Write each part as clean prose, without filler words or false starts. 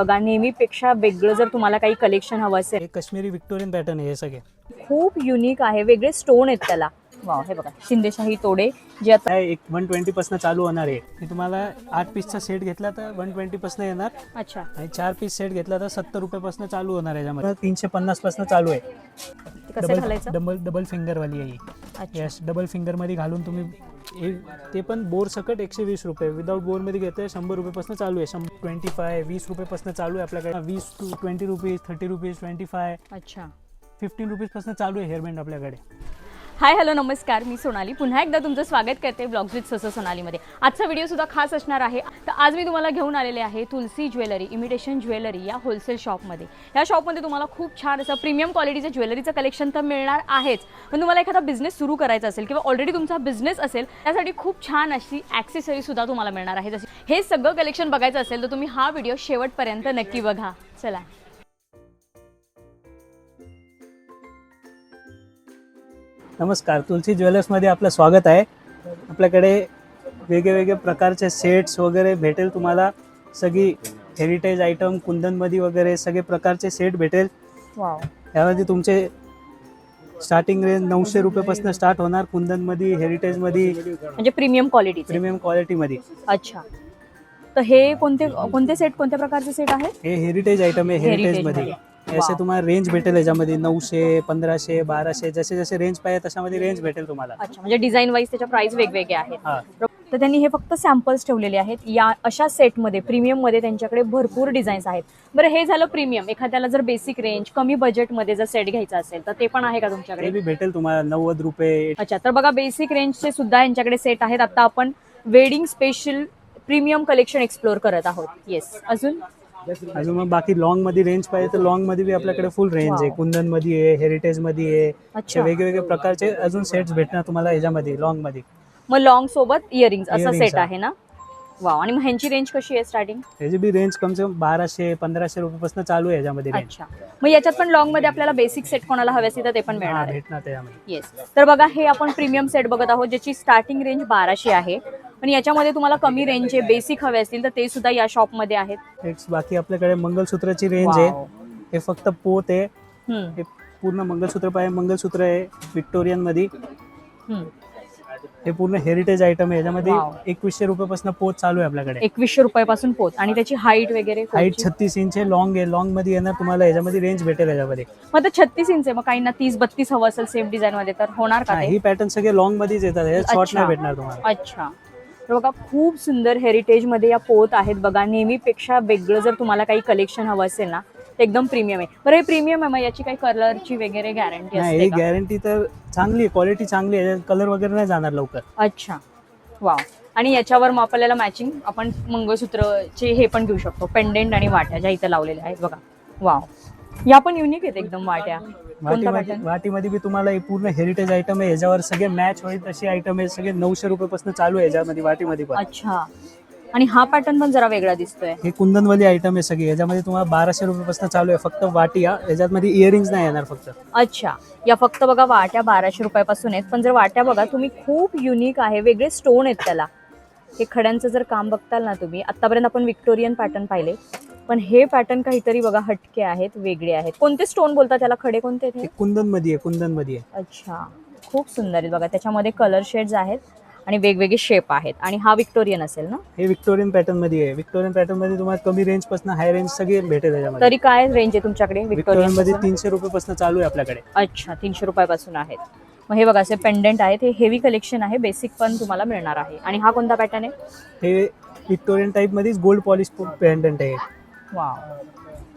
बघा नेहमीपेक्षा वेगळं जर तुम्हाला काही कलेक्शन हवं असेल, हे काश्मीरी विक्टोरियन पॅटर्न आहे हे सगळे. खूप युनिक आहे, वेगळे स्टोन आहेत त्याला. वाव, हे बघा शिंदेशाही तोडे जे आता एक 120 पासून चालू होणार आहे. मी तुम्हाला 8 पीसचा सेट घेतला तर 120 पासून येणार अच्छा आणि 4 पीस सेट घेतला तर 70 रुपयापासून चालू होणार आहे. याच्यामध्ये 350 पासून चालू आहे. ते कसं घालायचं? डबल फिंगर वाली आहे. अच्छा यस, डबल फिंगर मध्ये घालून तुम्ही ते पण बोर सकट 120 रुपये, विदाउट बोर मध्ये घेतोय 100 रुपयापासून चालू आहे. 25 20 रुपयापासून चालू आहे आपल्याकडे. 20 to 20 रुपीज, 30 रुपीज, 25, अच्छा 15 रुपीज पासून चालू आहे हेअरबँड आपल्याकडे. हाय हॅलो नमस्कार, मी सोनाली पुन्हा एकदा तुमचं स्वागत करते ब्लॉग्स विथ सस सोनालीमध्ये. आजचा व्हिडिओ सुद्धा खास असणार आहे. तर आज मी तुम्हाला घेऊन आलेले आहे तुलसी ज्वेलरी, इमिटेशन ज्वेलरी या होलसेल शॉपमध्ये. या शॉपमध्ये तुम्हाला खूप छान असं प्रीमियम क्वालिटीचं ज्वेलरीचं कलेक्शन तर मिळणार आहेच, पण तुम्हाला एखादा बिझनेस सुरू करायचा असेल किंवा ऑलरेडी तुमचा बिझनेस असेल त्यासाठी खूप छान अशी ॲक्सेसरी सुद्धा तुम्हाला मिळणार आहे. जशी हे सगळं कलेक्शन बघायचं असेल तर तुम्ही हा व्हिडिओ शेवटपर्यंत नक्की बघा. चला नमस्कार, तुलसी ज्वेलर्समध्ये आपलं स्वागत आहे. आपल्याकडे वेगवेगळे प्रकारचे सेट्स वगैरे भेटेल तुम्हाला. सगळी हेरिटेज आयटम कुंदनमध्ये वगैरे सगळे प्रकारचे सेट भेटेल. वाव, यामध्ये तुमचे स्टार्टिंग रेंज 900 रुपयापासून स्टार्ट होणार कुंदनमध्ये, हेरिटेजमध्ये, म्हणजे प्रीमियम क्वालिटी. प्रीमियम क्वालिटीमध्ये. अच्छा, तर हे कोणते सेट, कोणत्या प्रकारचे सेट आहेत? हे हेरिटेज आयटम आहे. हेरिटेजमध्ये ऐसे तुम्हाला रेंज भेटेल. याच्यामध्ये 900, 1500, 1200 जसे जसे रेंज पाहिजे तशामध्ये रेंज भेटेल तुम्हाला. अच्छा, म्हणजे डिझाईन वाईज त्याच्या प्राइस वेगवेगळे आहेत. हा, तर त्यांनी हे फक्त सॅम्पल्स ठेवलेले आहेत. या अशा सेटमध्ये प्रीमियममध्ये त्यांच्याकडे भरपूर डिझाईन्स आहेत. बरं, हे झालं प्रीमियम. एखाद्याला जर बेसिक रेंज कमी बजेटमध्ये जर सेट घ्यायचा असेल तर ते पण आहे का ते तुमच्याकडे? बी भेटेल तुम्हाला 90 रुपये. अच्छा, तर बघा बेसिक रेंजचे सुद्धा यांच्याकडे सेट आहेत. आता आपण wedding special premium collection explore करत आहोत. येस, अजून मग बाकी लॉंग मध्ये रेंज पाहिजे तर लॉंग मध्ये बी आपल्याकडे फुल रेंज आहे. Wow. कुंदन मध्ये आहे, हेरिटेज मध्ये आहे. अच्छा. वेगवेगळे प्रकारचे अजून सेट्स भेटणार तुम्हाला याच्यामध्ये लॉंग मध्ये. मग लॉंग सोबत इयरिंग्स असा Earrings, सेट आहे ना? वाव, आणि मग ह्यांची रेंज कशी आहे स्टार्टिंग? याची बी रेंज कम से कम 1200-1500 रुपयापासून चालू आहे याच्यामध्ये रेंज. अच्छा, मग याच्यात पण लॉंग मध्ये आपल्याला बेसिक सेट कोणाला हवे असेल तर ते पण मिळणार आहे. भेटणार त्याच्यामध्ये. येस, तर बघा हे आपण प्रीमियम सेट बघत आहोत ज्याची स्टार्टिंग रेंज 1200 आहे. पण याच्यामध्ये तुम्हाला कमी रेंजचे बेसिक हवे असतील तर ते सुद्धा या शॉपमध्ये आहेत. बाकी आपल्याकडे मंगलसूत्राची रेंज आहे. वाव. हे फक्त पोत आहे. हम्म, हे पूर्ण मंगलसूत्र पाहिजे मंगलसूत्र आहे विक्टोरियन मध्ये. हम्म. हे पूर्ण हेरिटेज आयटम आहे. याच्यामध्ये वाव. 2100 रुपयापासून पोत चालू आहे आपल्याकडे. 2100 रुपयापासून पोत. आणि त्याची हाईट वगैरे हाईट कोणची? 36 इंच आहे. लॉंग आहे. लॉंग मध्ये येणार तुम्हाला याच्यामध्ये रेंज भेटेल. याच्यामध्ये मग आता 36 इंच आहे, मग काहींना 30-32 हवं असेल सेम डिझाईन मध्ये तर होणार का ते? ही पॅटर्न सगळे लॉंग मध्येच येतात. शॉर्ट अच्छा. नाही भेटणार तुम्हाला. अच्छा, तर बघा खूप सुंदर हेरिटेज मध्ये या पोत आहेत. बघा नेहमीपेक्षा वेगळं जर तुम्हाला काही कलेक्शन हवं असेल ना ते एकदम प्रीमियम आहे. बरं, हे प्रीमियम आहे, मग याची काही कलरची वगैरे गॅरंटी नाही, असते ही का? गॅरंटी तर चांगली आहे. क्वालिटी चांगली आहे. कलर वगैरे नाही जाणार लवकर. अच्छा, वाव. आणि याच्यावर मग आपल्याला मॅचिंग आपण मंगळसूत्रचे हे पण घेऊ शकतो, पेंडेंट आणि वाट्या ज्या इथे लावलेल्या आहेत. बघा, वाव, या पण युनिक आहेत एकदम वाट्या. कोणता पॅटर्न? वाटीमध्ये बी तुम्हाला हे पूर्ण हेरिटेज आयटम आहे. याच्यावर सगळे मॅच होईल तशी आयटम आहे. सगळे 900 रुपयापासून चालू आहे याच्यामध्ये वाटीमध्ये पण. अच्छा, आणि हा पॅटर्न पण जरा वेगळा दिसतोय. हे कुंदनवाली आयटम आहे सगळी. याच्यामध्ये तुम्हाला 1200 रुपयापासून चालू आहे फक्त वाटी. याच्यामध्ये इयरिंग्स नाही येणार फक्त. अच्छा, या फक्त बघा वाट्या 1200 रुपयापासून आहेत. पण जर वाट्या बघा तुम्ही, खूप युनिक आहे, वेगळे स्टोन आहेत त्याला. हे खड्यांचं जर काम बघताल ना तुम्ही, आतापर्यंत आपण विक्टोरियन पॅटर्न पाहिले, पण हे पॅटर्न काहीतरी बघा हटके आहेत, वेगळे आहेत. कोणते स्टोन बोलतात त्याला? खडे कोणते आहेत हे? कुंदन मध्ये आहे. कुंदन मध्ये आहे. अच्छा, खूप सुंदर आहेत बघा. त्याच्यामध्ये कलर शेड्स आहेत आणि वेगवेगळे शेप आहेत. आणि हा विक्टोरियन असेल ना? हे विक्टोरियन पॅटर्न मध्ये आहे. विक्टोरियन पॅटर्न मध्ये तुम्हाला कमी रेंज पासून हाय रेंज सगळे भेटेल याच्यामध्ये. तरी काय रेंज आहे तुमच्याकडे विक्टोरियन मध्ये विक्टोरियन? 300 रुपयापासून चालू आहे आपल्याकडे. अच्छा, 300 रुपयापासून आहेत. मग हे बघा असे पेंडेंट आहेत. हे हेवी कलेक्शन आहे, बेसिक पण तुम्हाला मिळणार आहे. आणि हा कोणता पॅटर्न आहे? हे विक्टोरियन टाइप मध्येच गोल्ड पॉलिश पेंडंट आहे. वाव,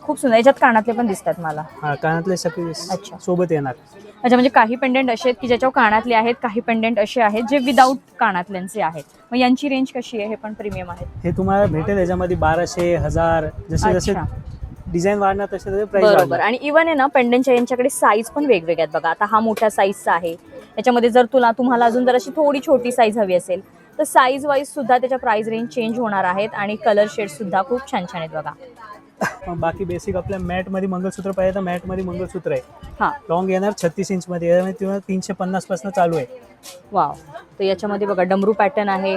खूप सुंदर. याच्यात कानातले पण दिसतात मला. हा, कानातले सगळे अच्छा. सोबत येणार. अच्छा, म्हणजे काही पेंडेंट असे आहेत की ज्याच्यावर कानातले आहेत, काही पेंडेंट असे आहेत जे विदाऊट कानातल्यांचे आहेत. मग यांची रेंज कशी आहे? हे पण प्रीमियम आहेत. हे तुम्हाला भेटेल याच्यामध्ये 1200, 1000 जसे जसे अच्छा, डिझाईन वाढणार तसे तसे प्राइस बरोबर. वाढणार. आणि इव्हन आहे ना पेंडेंटच्या यांच्याकडे साईज पण वेगवेगळ्या आहेत बघा. आता हा मोठ्या साईजचा आहे. याच्यामध्ये जर तुम्हाला अजून जर अशी थोडी छोटी साईज हवी असेल तर साईज वाईज सुद्धा त्याच्या प्राइस रेंज चेंज होणार आहेत. आणि कलर शेड सुद्धा खूप छान छान आहेत बघा. मग बाकी बेसिक आपल्या मॅट मध्ये मंगळसूत्र पाहिजे तर मॅट मध्ये मंगळसूत्र आहे. हा, लॉंग येणार 36 इंच मध्ये. याच्यामध्ये तुम्हाला 350 पासून चालू आहे. वाव. तर याच्यामध्ये बघा डमरू पॅटर्न आहे,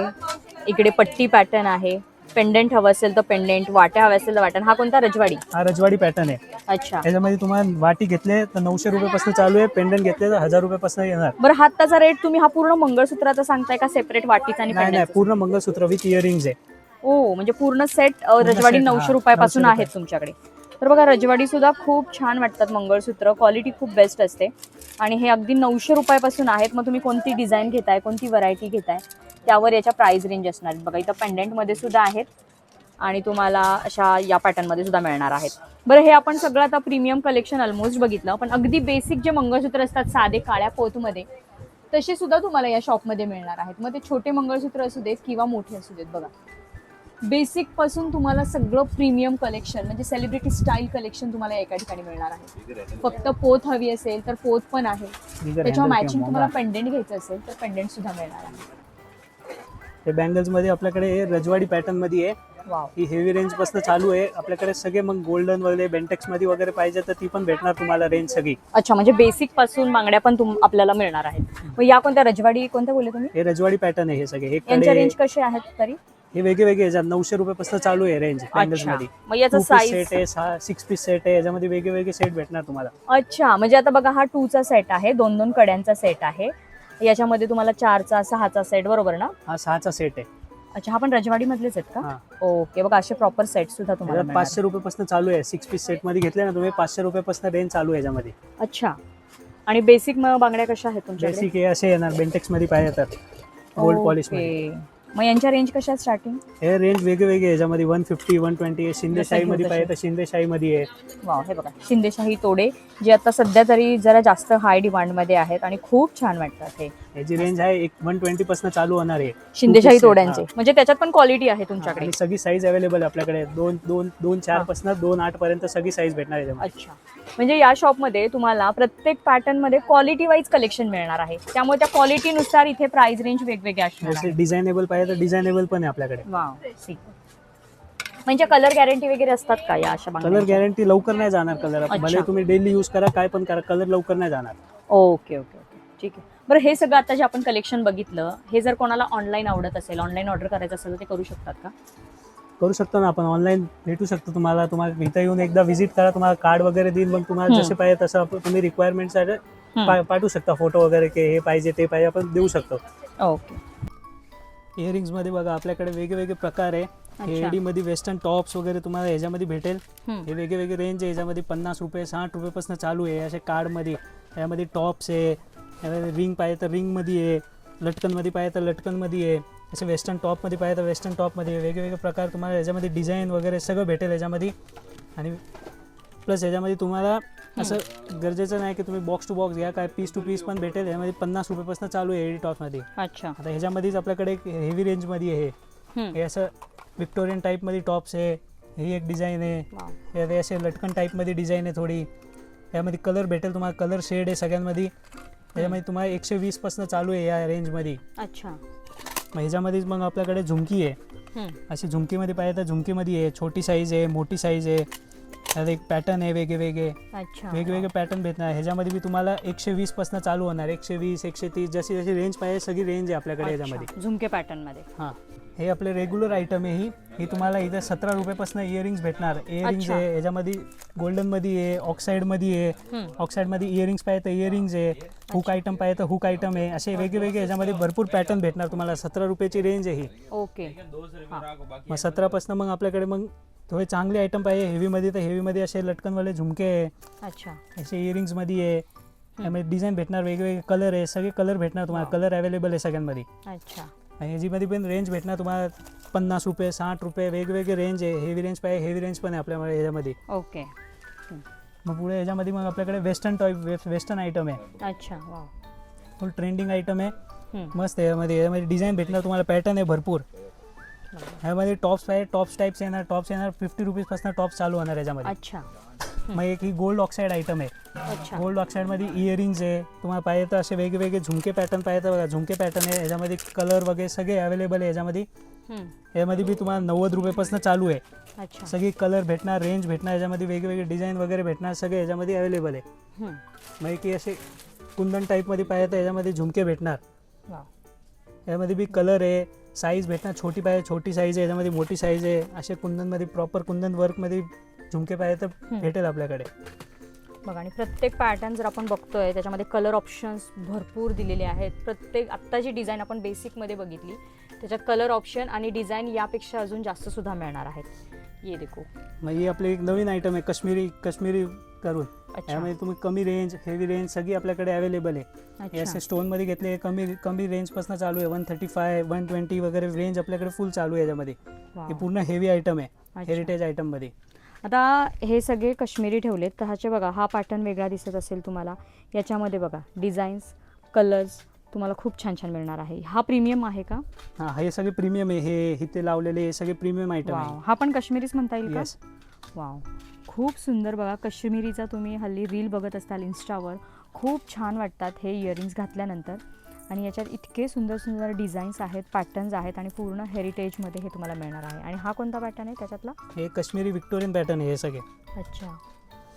इकडे पट्टी पॅटर्न आहे, पेंडेंट हवं असेल तर पेंडेंट, वाट्या हव्या असेल तर वाट्या. हा कोणता रजवाडी? हा रजवाडी पॅटर्न आहे. अच्छा. याच्यामध्ये तुम्हाला वाटी घेतले तर 900 रुपयापासून चालू आहे, पेंडंट घेतले तर 1000 रुपयापासून येणार. बरं हाताचा रेट तुम्ही हा पूर्ण मंगळसूत्राचा सांगताय का सेपरेट वाटीचा आणि नाही नाही, पेंडेंट? पूर्ण मंगळसूत्र विथ इयरिंग्स आहे. ओ म्हणजे पूर्ण सेट रजवाडी set, 900 हा, रुपयापासून 900 आहेत तुमच्याकडे. तर बघा रजवाडी सुद्धा खूप छान वाटतात मंगळसूत्र, क्वालिटी खूप बेस्ट असते आणि हे अगदी 900 रुपयापासून आहेत. मग तुम्ही कोणती डिझाईन घेताय, कोणती व्हरायटी घेताय त्यावर याच्या प्राइस रेंज असणार आहेत. बघा इथं पेंडेंटमध्ये सुद्धा आहेत आणि तुम्हाला अशा या पॅटर्नमध्ये सुद्धा मिळणार आहेत. बरं हे आपण सगळं आता प्रीमियम कलेक्शन ऑलमोस्ट बघितलं, पण अगदी बेसिक जे मंगळसूत्र असतात साधे काळ्या पोतमध्ये तसे सुद्धा तुम्हाला या शॉपमध्ये मिळणार आहेत. मग ते छोटे मंगळसूत्र असू देत किंवा मोठे असू देत. बघा बेसिक पासून तुम्हाला सगळं प्रीमियम कलेक्शन म्हणजे सेलिब्रिटी स्टाईल कलेक्शन तुम्हाला एका ठिकाणी मिळणार आहे. फक्त पोत हवी असेल तर पोत पण आहे, त्याच्यावर मॅचिंग तुम्हाला पेंडेंट घ्यायचं असेल तर पेंडेंट सुद्धा मिळणार आहे. हे बँगल्स मध्ये आपल्याकडे हे रजवाडी पॅटर्न मध्ये आहे. वाव. ही हेवी रेंज पासून चालू आहे आपल्याकडे सगळे. मग गोल्डन वगैरे बेंटेक्स मध्ये वगैरे पाहिजे तर ती पण भेटणार तुम्हाला रेंज सगळी. अच्छा म्हणजे बेसिक पासून बांगड्या पण आपल्याला मिळणार आहेत. मग या कोणत्या रजवाडी कोणत्या बोलले तुम्ही? हे रजवाडी पॅटर्न आहे हे सगळे. हे यांच्या कडे रेंज कसे आहेत तरी? हे वेगळे वेगळे 900 रुपयापासून चालू आहे रेंज बँगल्स अच्छा मध्ये. मग याचा सेट साईज? आहे, 6 पीस सेट आहे, याच्यामध्ये वेगळे वेगळे सेट भेटणार तुम्हाला. अच्छा म्हणजे आता बघा हा 2चा सेट आहे, 2 कड्यांचा सेट आहे. याच्यामध्ये तुम्हाला 4चा 6चा सेट बरोबर ना? हा 6चा सेट आहे. अच्छा हा पण रजवाडी मधलेच आहेत का? हा. ओके बघा असे प्रॉपर सेट सुद्धा तुम्हाला मिळणार. 500 रुपयापासून चालू आहे. 6 पीस सेट मध्ये घेतले ना तुम्ही 500 रुपयापासून रेंज चालू आहे याच्यामध्ये. अच्छा आणि बेसिक मग बांगड्या कशा आहेत तुमच्याकडे? बेसिक हे असे येणार बेंटेक्स मध्ये पाहिजे तर गोल्ड पॉलिश मध्ये. मग यांच्या रेंज कशा आहेत स्टार्टिंग? हे रेंज वेगळे वेगळे याच्यामध्ये 150 120 आहे. शिंदेशाही मध्ये पाहिजे तर शिंदेशाही मध्ये आहे. वाव हे बघा शिंदेशाही तोडे जे आता सध्या तरी जरा जास्त हाय डिमांड मध्ये आहेत आणि खूप छान वाटतात. हे याची रेंज आहे 120 पासून चालू होणार आहे शिंदेशाही तोड्यांचे. म्हणजे त्याच्यात पण क्वालिटी आहे तुमच्याकडे? आणि सगळी साईज अवेलेबल आहे आपल्याकडे. 2-4 पासून 2-8 पर्यंत सगळी साईज भेटणार आहे. अच्छा म्हणजे या शॉपमध्ये तुम्हाला प्रत्येक पॅटर्न मध्ये क्वालिटी वाईज कलेक्शन मिळणार आहे, त्यामुळे त्या क्वालिटीनुसार इथे प्राइस रेंज वेगवेगळे असणार जसे आहे. डिझायनेबल पाहिजे तर डिझायनेबल पण आहे आपल्याकडे. वाव ठीक. म्हणजे कलर गॅरंटी वगैरे असतात का या अशा कलर बांगड्यांच्या? गॅरंटी लवकर नाही जाणार. कलर अच्छा. भले तुम्ही डेली यूज करा काय पण करा, कलर लवकर नाही जाणार. ओके ओके ओके ठीक आहे. बरं हे सगळं आता जे आपण कलेक्शन बघितलं हे जर कोणाला ऑनलाईन आवडत असेल, ऑनलाईन ऑर्डर करायचं असेल तर ते करू शकतात का? करू शकतो ना आपण. ऑनलाईन भेटू शकतो तुम्हाला. तुम्हाला इथं येऊन एकदा व्हिजिट करा, तुम्हाला कार्ड वगैरे देईल. मग तुम्हाला जसे पाहिजे तसं तुम्ही रिक्वायरमेंट पाठवू शकता. फोटो वगैरे की हे पाहिजे ते पाहिजे आपण देऊ शकतो. ओके. इयरिंग्स मध्ये बघा आपल्याकडे वेगवेगळे प्रकार आहे. एडी मध्ये वेस्टर्न टॉप्स वगैरे तुम्हाला याच्यामध्ये भेटेल. हे वेगळे वेगळे रेंज आहे. याच्यामध्ये 50 रुपये 60 रुपयापासून चालू आहे असे कार्ड मध्ये. यामध्ये टॉप्स आहे, यामध्ये रिंग पाहिजे तर रिंग मध्ये आहे, लटकन मध्ये पाहिजे तर लटकन मध्ये आहे, असे वेस्टर्न टॉप मध्ये पाहिजे तर वेस्टर्न टॉप मध्ये. वेगवेगळे प्रकार तुम्हाला याच्यामध्ये डिझाईन वगैरे सगळं भेटेल याच्यामध्ये. आणि प्लस याच्यामध्ये तुम्हाला असं गरजेचं नाही की तुम्ही बॉक्स टू बॉक्स घ्या, काय पीस टू पीस पण भेटेल. यामध्ये 50 रुपयापासून चालू आहे एडी टॉप मध्ये. अच्छा आता ह्याच्यामध्येच आपल्याकडे हेवी रेंज मध्ये आहे. हे असं विक्टोरियन टाईप मध्ये टॉप्स आहे. ही एक डिझाईन आहे. हे असे लटकन टाईप मध्ये डिझाईन आहे थोडी. यामध्ये कलर भेटेल तुम्हाला, कलर शेड आहे सगळ्यांमध्ये. याच्यामध्ये तुम्हाला 120 पासून चालू आहे या रेंज मध्ये. अच्छा मग ह्याच्यामध्येच मग आपल्याकडे झुमकी आहे. अशी झुमकीमध्ये पाहिजे तर झुमकीमध्ये आहे, छोटी साईज आहे, मोठी साईज आहे. त्यात एक पॅटर्न आहे वेगळे वेगवेगळे पॅटर्न भेटणार. ह्याच्यामध्ये बी तुम्हाला 120 पासून चालू होणार. 120 130 जशी जशी रेंज पाहिजे सगळी रेंज आहे आपल्याकडे याच्यामध्ये. झुमके पॅटर्न मध्ये. हां हे आपले रेग्युलर आयटम आहे. ही तुम्हाला इथे 17 रुपयापासून इयरिंग्स भेटणार. इयरिंग्स आहे याच्यामध्ये गोल्डन मध्ये आहे, ऑक्साईड मध्ये आहे. ऑक्साईड मध्ये इयरिंग्स पाहिजे तर इयरिंग्स आहे, हुक आयटम पाहिजे तर हुक आयटम आहे. असे वेगवेगळे याच्यामध्ये भरपूर पॅटर्न भेटणार तुम्हाला. 17 रुपयाची रेंज आहे ही. ओके. मग 17 पासून मग आपल्याकडे मग थोडे चांगले आयटम पाहिजे हेवी मध्ये तर हेवी मध्ये असे लटकनवाले झुमके आहे. अच्छा असे इयरिंग्स मध्ये आहे. त्यामध्ये डिझाईन भेटणार, वेगवेगळे कलर आहे, सगळे कलर भेटणार तुम्हाला. कलर अवेलेबल आहे सगळ्यांमध्ये. अच्छा ह्याच्यामध्ये पण रेंज भेटणार तुम्हाला 50 रुपये 60 रुपये वेगवेगळे रेंज आहे. हेवी रेंज पाहिजे हेवी रेंज पण आहे आपल्याकडे ह्याच्यामध्ये. ओके. मग पुढे ह्याच्यामध्ये मग आपल्याकडे वेस्टर्न आयटम आहे. अच्छा वाव फुल ट्रेंडिंग आयटम आहे. मस्त आहे. यामध्ये डिझाईन भेटणार तुम्हाला, पॅटर्न आहे भरपूर. ह्यामध्ये टॉप्स पाहिजे टॉप्स टाईप्स येणार. टॉप्स येणार 50 रुपीजपासून टॉप्स चालू होणार याच्यामध्ये. अच्छा. मग एक ही गोल्ड ऑक्साईड आयटम आहे. अच्छा गोल्ड ऑक्साईडमध्ये इयरिंग्स आहे. तुम्हाला पाहिजे तर असे वेगवेगळे झुमके पॅटर्न पाहिजे तर बघा झुमके पॅटर्न आहे. याच्यामध्ये कलर वगैरे सगळे अवेलेबल आहे याच्यामध्ये. यामध्ये बी तुम्हाला 90 रुपयापासून चालू आहे. अच्छा सगळी कलर भेटणार, रेंज भेटणार. याच्यामध्ये वेगवेगळे डिझाईन वगैरे भेटणार, सगळे याच्यामध्ये अवेलेबल आहे. मग की असे कुंदन टाईपमध्ये पाहिजे तर याच्यामध्ये झुमके भेटणार. वाव यामध्ये बी कलर आहे, साईज भेटणार, छोटी पाहिजे छोटी साईज आहे, याच्यामध्ये मोठी साईज आहे. असे कुंदनमध्ये प्रॉपर कुंदन वर्कमध्ये झुमके पाहिजे तर भेटेल आपल्याकडे. बघा, आणि प्रत्येक पॅटर्न जर आपण बघतोय त्याच्यामध्ये कलर ऑप्शन्स भरपूर दिलेले आहेत. प्रत्येक आत्ता जी डिझाईन आपण बेसिकमध्ये बघितली त्याच्यात कलर ऑप्शन आणि डिझाईन यापेक्षा अजून जास्त सुद्धा मिळणार आहेत. ये देखो, मग ही आपली एक नवीन आयटम आहे काश्मीरी करून. यामध्ये तुम्ही कमी रेंज, हेवी रेंज सगळी आपल्याकडे अवेलेबल आहे. हे असे स्टोनमध्ये घेतले, कमी रेंजपासून चालू आहे. 135, 120 वगैरे रेंज आपल्याकडे फुल चालू आहे याच्यामध्ये. हे पूर्ण हेवी आयटम आहे, हेरिटेज आयटममध्ये. आता हे सगळे काश्मीरी ठेवलेत, तर ह्याचे बघा हा पॅटर्न वेगळा दिसत असेल तुम्हाला. याच्यामध्ये बघा डिझाईन्स, कलर्स तुम्हाला खूप छान छान मिळणार आहे. हा प्रीमियम आहे का? हां, हे सगळे प्रीमियम आहे. हे इथे लावलेले हे सगळे प्रीमियम आयटम आहे. हा पण काश्मीरीच म्हणता येईल का? येस. वाव, खूप सुंदर. बघा, काश्मीरीचा तुम्ही हल्ली रील बघत असताल इन्स्टावर, खूप छान वाटतात हे इयरिंग्स घातल्यानंतर. आणि याच्यात इतके सुंदर सुंदर डिझाईन्स आहेत, पॅटर्न्स आहेत आणि पूर्ण हेरिटेजमध्ये हे तुम्हाला मिळणार आहे. आणि हा कोणता पॅटर्न आहे त्याच्यातला? हे काश्मीरी विक्टोरियन पॅटर्न आहे हे सगळे. अच्छा,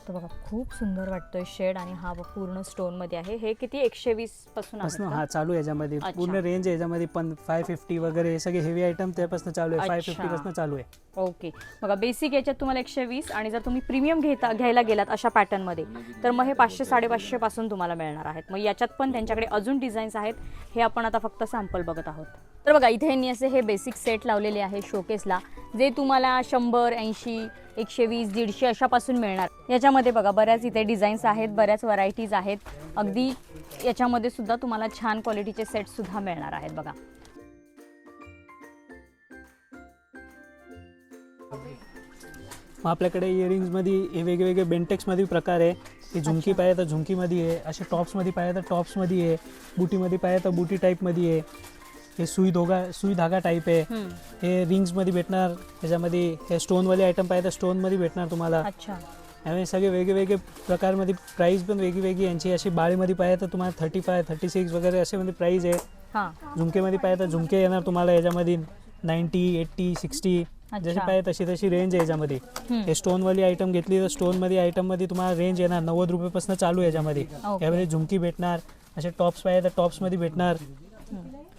तर बघा खूप सुंदर वाटतोय शेड. आणि हा पूर्ण स्टोनमध्ये आहे. हे किती 120 पासून हा चालू आहे याच्यामध्ये. पूर्ण रेंज आहे याच्यामध्ये. पण 550 वगैरे हे सगळे हेवी आयटम त्यापासून चालू आहे. 550 पासून चालू आहे. ओके, बघा बेसिक याच्यात तुम्हाला 120, आणि जर तुम्ही प्रीमियम घ्यायला गेलात अशा पॅटर्नमध्ये तर मग हे 500, 550 पासून तुम्हाला मिळणार आहेत. मग याच्यात पण त्यांच्याकडे अजून डिझाईन्स आहेत. हे आपण आता फक्त सॅम्पल बघत आहोत. तर बघा, इथे यांनी असे हे बेसिक सेट लावलेले आहे शोकेसला, जे तुम्हाला 100, 80, 120, 150 अशापासून मिळणार. याच्यामध्ये बघा बऱ्याच इथे डिझाईन्स आहेत, बऱ्याच व्हरायटीज आहेत. अगदी याच्यामध्ये सुद्धा तुम्हाला छान क्वालिटीचे सेट सुद्धा मिळणार आहेत. बघा, मग आपल्याकडे इयरिंग्समध्ये हे वेगवेगळे बेंटेक्समध्ये प्रकार आहे. हे झुमकी पाहिजे तर झुमकीमध्ये आहे, असे टॉप्समध्ये पाहिजे तर टॉप्समध्ये आहे, बुटीमध्ये पाहिजे तर बुटी टाईपमध्ये आहे. हे सुई धागा टाईप आहे. हे रिंग्समध्ये भेटणार. त्याच्यामध्ये हे स्टोनवाले आयटम पाहिजे तर स्टोनमध्ये भेटणार तुम्हाला. अच्छा, यामध्ये सगळे वेगवेगळे प्रकारमध्ये प्राईस पण वेगळी यांची. अशी बाळीमध्ये पाहिजे तर तुम्हाला 35, 36 वगैरे असे मध्ये प्राईस आहे. झुमकेमध्ये पाहिजे तर झुमके येणार तुम्हाला याच्यामध्ये 90, 80, 60 जशी पाहिजे तशी रेंज आहे याच्यामध्ये. हे स्टोनवाली आयटम घेतली तर स्टोनमध्ये आयटममध्ये तुम्हाला रेंज येणार 90 रुपयेपासून चालू आहे याच्यामध्ये. यामध्ये झुमकी भेटणार. असे टॉप्स पाहिजे तर टॉप्समध्ये भेटणार.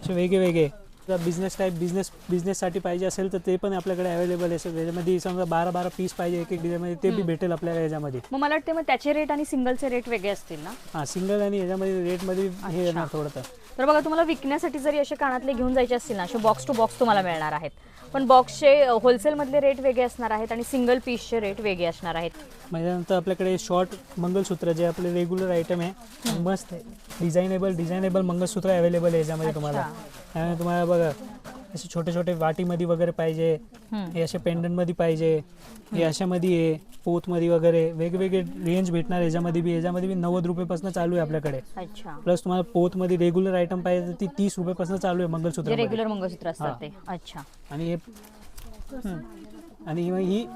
असे वेगळे बिझनेससाठी पाहिजे असेल तर ते पण आपल्याकडे अवेलेबल आहे. त्याच्यामध्ये समजा 12 पीस पाहिजे एक डिझाईनमध्ये ते बी भेटेल आपल्याला याच्यामध्ये. मग मला वाटतं मग त्याचे रेट आणि सिंगलचे रेट वेगळे असतील ना? हां, सिंगल आणि याच्यामध्ये रेटमध्ये हे येणार थोडं. तर बघा, तुम्हाला विकण्यासाठी जरी असे कानातले घेऊन जायचे असतील ना, असे बॉक्स टू बॉक्स तुम्हाला मिळणार आहेत. पण बॉक्सचे होलसेलमधले रेट वेगळे असणार आहेत आणि सिंगल पीसचे रेट वेगळे असणार आहेत. त्यानंतर आपल्याकडे शॉर्ट मंगलसूत्र जे आपले रेग्युलर आयटम आहे, मस्त डिझायनेबल मंगलसूत्र अवेलेबल आहे याच्यामध्ये तुम्हाला. त्यामुळे तुम्हाला बघा असे छोटे वाटीमध्ये वगैरे पाहिजे, हे असे पेंडंटमध्ये पाहिजे, हे अशामध्ये आहे, पोतमध्ये वगैरे वेगवेगळे रेंज भेटणार. याच्यामध्ये बी 90 रुपयेपासून चालू आहे आपल्याकडे. प्लस तुम्हाला पोतमध्ये रेग्युलर आयटम पाहिजे तर ती 30 रुपयेपासून चालू आहे मंगलसूत्र. रेग्युलर मंगलसूत्र असतात ते. अच्छा, आणि ही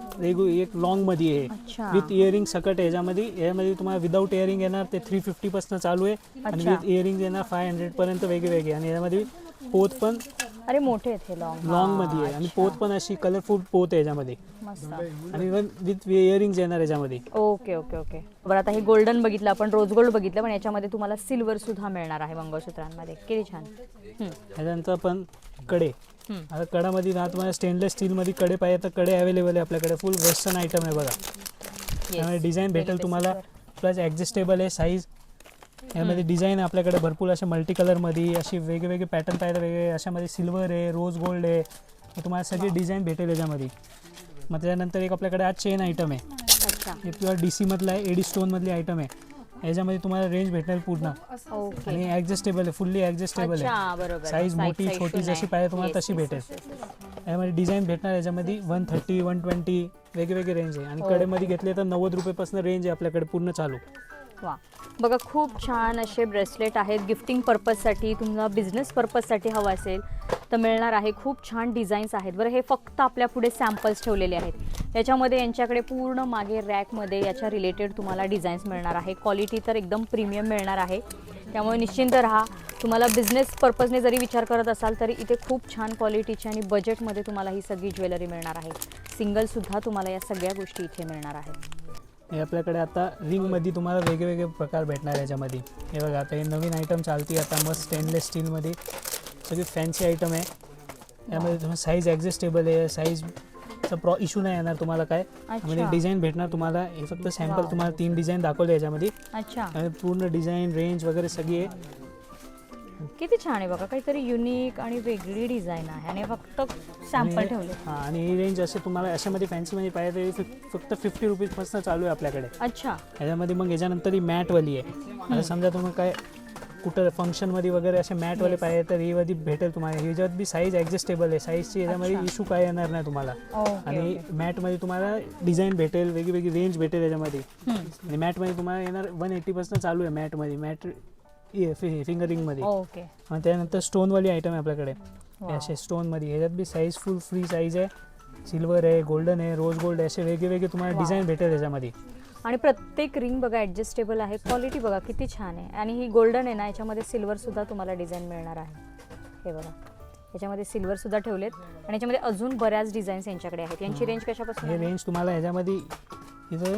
एक लॉंग मध्ये आहे विथ इयरिंग सकट आहे. यामध्ये तुम्हाला विदाऊट इयरिंग येणार ते 350 पासून चालू आहे. आणि विथ इयरिंग येणार 500 पर्यंत वेगवेगळे. आणि यामध्ये पोत पण अरे मोठे आहेत हे लॉंग मध्ये आहे. आणि पोत पण अशी कलरफुल पोत आहे याच्यामध्ये. आणि विथ इयरिंग्स येणार याच्यामध्ये. ओके. बरं, आता हे गोल्डन बघितलं आपण, रोज गोल्ड बघितलं, पण याच्यामध्ये तुम्हाला सिल्वर सुद्धा मिळणार आहे मंगळसूत्रांमध्ये. किती छान. याच्यानंतर पण कडे. आता कडामध्ये ना तुम्हाला स्टेनलेस स्टीलमध्ये कडे पाहिजे तर कडे अवेलेबल आहे आपल्याकडे. फुल वेस्टर्न आयटम आहे बघा. त्यामुळे डिझाईन भेटेल तुम्हाला. प्लस ॲडजस्टेबल आहे साईज. यामध्ये डिझाईन आपल्याकडे भरपूर असे मल्टी कलरमध्ये असे वेगवेगळे पॅटर्न पाहिजे वेगळे. अशामध्ये सिल्वर आहे, रोज गोल्ड आहे, तुम्हाला सगळे डिझाईन भेटेल याच्यामध्ये. मग त्याच्यानंतर एक आपल्याकडे आज चेन आयटम आहे. हे प्युअर DC मधला आहे, एडी स्टोनमधली आयटम आहे. याच्यामध्ये तुम्हाला रेंज भेटेल पूर्ण. आणि ॲडजस्टेबल आहे, फुल्ली ॲडजस्टेबल आहे. साईज मोठी छोटी जशी पाहिजे तुम्हाला तशी भेटेल. यामध्ये डिझाईन भेटणार. याच्यामध्ये 130, 120 वेगवेगळे रेंज आहे. आणि कडेमध्ये घेतले तर 90 रुपयेपासून रेंज आहे आपल्याकडे पूर्ण चालू. वा, बघा खूप छान असे ब्रेसलेट आहेत. गिफ्टिंग पर्पजसाठी, तुम्हाला बिझनेस पर्पजसाठी हवं असेल तर मिळणार आहे. खूप छान डिझाईन्स आहेत. बरं, हे फक्त आपल्या पुढे सॅम्पल्स ठेवलेले आहेत. याच्यामध्ये यांच्याकडे पूर्ण मागे रॅकमध्ये याच्या रिलेटेड तुम्हाला डिझाईन्स मिळणार आहे. क्वालिटी तर एकदम प्रीमियम मिळणार आहे. त्यामुळे निश्चिंत राहा. तुम्हाला बिझनेस पर्पजने जरी विचार करत असाल तरी इथे खूप छान क्वालिटीची आणि बजेटमध्ये तुम्हाला ही सगळी ज्वेलरी मिळणार आहे. सिंगलसुद्धा तुम्हाला या सगळ्या गोष्टी इथे मिळणार आहेत. हे आपल्याकडे आता रिंगमध्ये तुम्हाला वेगवेगळे प्रकार भेटणार याच्यामध्ये. हे बघा, आता हे नवीन आयटम चालती आता मस्त स्टेनलेस स्टीलमध्ये सगळी फॅन्सी आयटम आहे. यामध्ये तुम्हाला साईज ॲडजस्टेबल आहे, साईजचा इश्यू नाही येणार तुम्हाला काय. म्हणजे डिझाईन भेटणार तुम्हाला. हे फक्त सॅम्पल तुम्हाला 3 डिझाईन दाखवले याच्यामध्ये. अच्छा, आणि पूर्ण डिझाईन रेंज वगैरे सगळी आहे. किती छान आहे बघा, काहीतरी युनिक आणि वेगळी डिझाईन आहे आणि फक्त सॅम्पल ठेवले. हां, आणि ही रेंज असे तुम्हाला अशामध्ये फॅन्सीमध्ये पाहिजे तर फक्त 50 रुपीजपासून चालू आहे आपल्याकडे. अच्छा, ह्याच्यामध्ये मग याच्यानंतर ही मॅटवाली आहे. आता समजा तुम्ही काय कुठं फंक्शनमध्ये वगैरे असे मॅटवाले पाहिजे तर ही वाली भेटेल तुम्हाला. ह्याच्यात बी साईज ॲडजस्टेबल आहे, साईजची याच्यामध्ये इश्यू काय येणार नाही तुम्हाला. आणि मॅटमध्ये तुम्हाला डिझाईन भेटेल, वेगळी रेंज भेटेल याच्यामध्ये. आणि मॅटमध्ये तुम्हाला येणार 180 चालू आहे मॅटमध्ये, मॅट फिंगरिंगमध्ये. ओके. आणि त्यानंतर स्टोनवाली आयटम आहे आपल्याकडे. असे स्टोनमध्ये ह्याच्यात बी साईज फुल फ्री साईज आहे. सिल्वर आहे, गोल्डन आहे, रोज गोल्ड आहे, असे वेगळे तुम्हाला डिझाईन भेटेल त्याच्यामध्ये. आणि प्रत्येक रिंग बघा ॲडजस्टेबल आहे. क्वालिटी बघा किती छान आहे. आणि ही गोल्डन आहे ना, याच्यामध्ये सिल्वर सुद्धा तुम्हाला डिझाईन मिळणार आहे. हे बघा, याच्यामध्ये सिल्वर सुद्धा ठेवलेत आणि याच्यामध्ये अजून बऱ्याच डिझाईन्स यांच्याकडे आहेत. यांची रेंज कशापासून हे आहे? रेंज तुम्हाला ह्याच्यामध्ये इथं